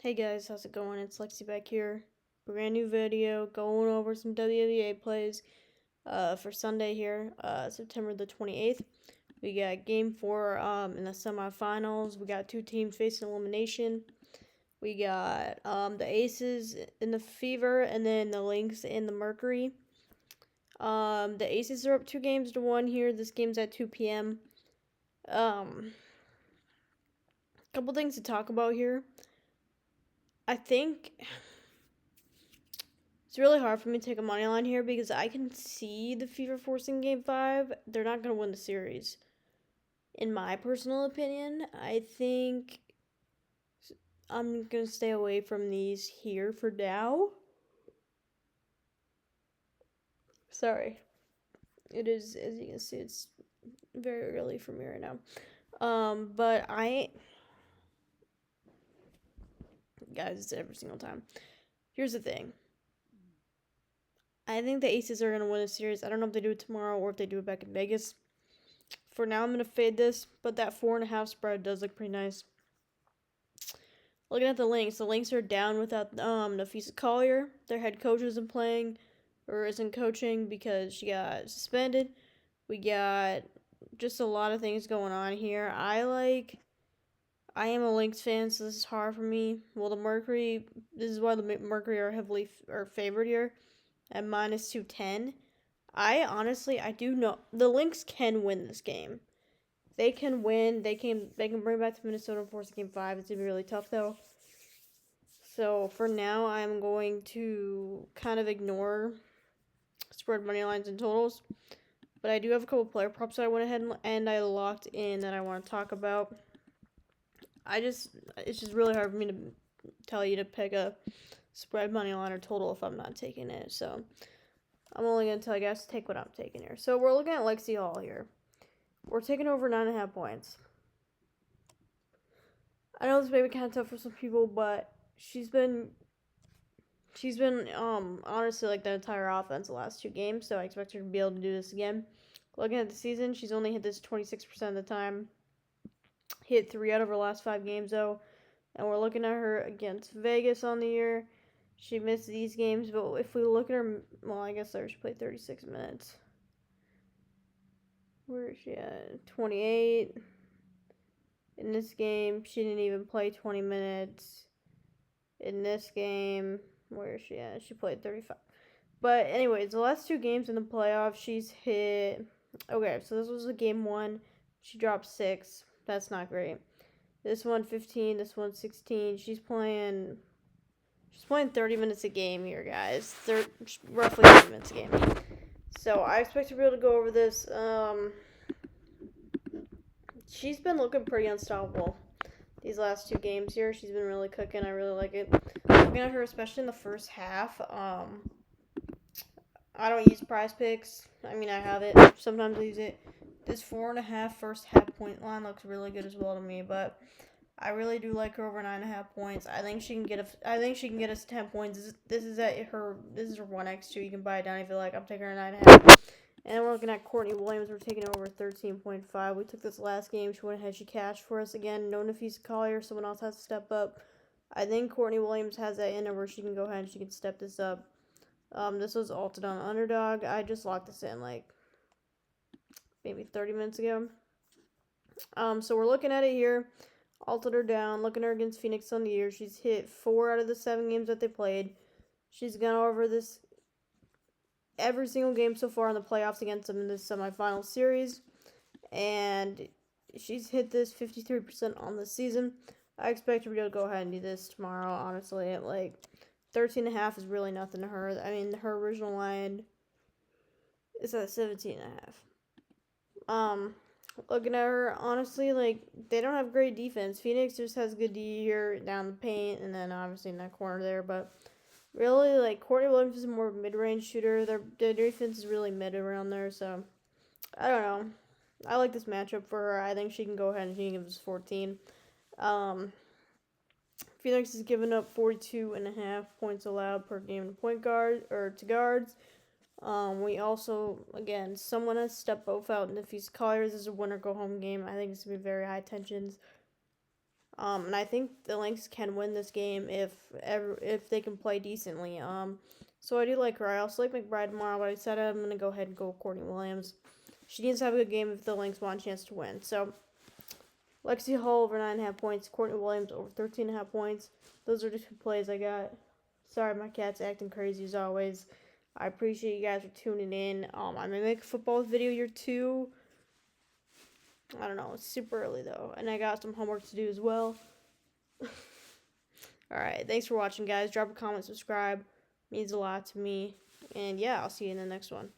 Hey guys, how's it going? It's Lexi back here. Brand new video going over some WNBA plays for Sunday here, September the 28th. We got game 4 in the semifinals. We got two teams facing elimination. We got the Aces in the Fever and then the Lynx in the Mercury. The Aces are up 2-1 here. This game's at 2 p.m. Couple things to talk about here. I think it's really hard for me to take a money line here because I can see the Fever forcing game 5. They're not going to win the series. In my personal opinion, I think I'm going to stay away from these here for now. Sorry. It is, as you can see, it's very early for me right now. Guys, it's every single time. Here's the thing. I think the Aces are going to win the series. I don't know if they do it tomorrow or if they do it back in Vegas. For now, I'm going to fade this, but that 4.5 spread does look pretty nice. Looking at the Lynx are down without Nafisa Collier. Their head coach isn't playing or isn't coaching because she got suspended. We got just a lot of things going on here. I am a Lynx fan, so this is hard for me. Well, this is why the Mercury are heavily favored here at minus 210. I do know the Lynx can win this game. They can win. They can bring back to Minnesota and force game 5. It's gonna be really tough though. So for now, I'm going to kind of ignore spread money lines and totals. But I do have a couple player props that I went ahead and I locked in that I want to talk about. It's just really hard for me to tell you to pick a spread money line or total if I'm not taking it. So I'm only going to tell you guys to take what I'm taking here. So we're looking at Lexi Hall here. We're taking over 9.5 points. I know this may be kind of tough for some people, but she's been honestly like the entire offense the last 2 games, so I expect her to be able to do this again. Looking at the season, she's only hit this 26% of the time. Hit 3 out of her last 5 games though. And we're looking at her against Vegas on the year. She missed these games, but if we look at her, well, I guess she played 36 minutes. Where is she at? 28. In this game, she didn't even play 20 minutes. In this game, where is she at? She played 35. But anyways, the last 2 games in the playoffs, she's hit. Okay, so this was a game 1. She dropped 6. That's not great. This one 15. This one 16. She's playing 30 minutes a game here, guys. Roughly 30 minutes a game. So I expect to be able to go over this. She's been looking pretty unstoppable these last 2 games here. She's been really cooking. I really like it. Looking at her, especially in the first half. I don't use prize picks. I mean, I have it. Sometimes I use it. This 4.5 first half point line looks really good as well to me, but I really do like her over 9.5 points. I think she can get us 10 points. This is her 1x2. You can buy it down if you like. I'm taking her 9.5. And we're looking at Courtney Williams. We're taking over 13.5. We took this last game. She went ahead. She cashed for us again. No Nafisa Collier. Someone else has to step up. I think Courtney Williams has that in her where she can go ahead and she can step this up. This was altered on underdog. I just locked this in like maybe 30 minutes ago. So we're looking at it here. Altered her down. Looking at her against Phoenix on the year. She's hit 4 out of the 7 games that they played. She's gone over this every single game so far in the playoffs against them in this semifinal series. And she's hit this 53% on the season. I expect her to be able to go ahead and do this tomorrow, honestly. At like 13.5 is really nothing to her. I mean, her original line is at 17.5. Looking at her, honestly, like, they don't have great defense. Phoenix just has good D here down the paint, and then obviously in that corner there. But really, like, Courtney Williams is more of a mid-range shooter. Their defense is really mid around there, so I don't know. I like this matchup for her. I think she can go ahead and she can give us 14. Phoenix has given up 42.5 points allowed per game to point guard or to guards. We also, again, someone has stepped both out. And if he's Collier, this is a winner go home game. I think it's going to be very high tensions. And I think the Lynx can win this game if they can play decently. So I do like her. I also like McBride tomorrow, but I said I'm gonna go ahead and go with Courtney Williams. She needs to have a good game if the Lynx want a chance to win. So Lexi Hall over 9.5 points. Courtney Williams over 13.5 points. Those are the 2 plays I got. Sorry, my cat's acting crazy as always. I appreciate you guys for tuning in. I may make a football video here too. I don't know. It's super early though, and I got some homework to do as well. Alright, thanks for watching, guys. Drop a comment, subscribe. Means a lot to me. And yeah, I'll see you in the next one.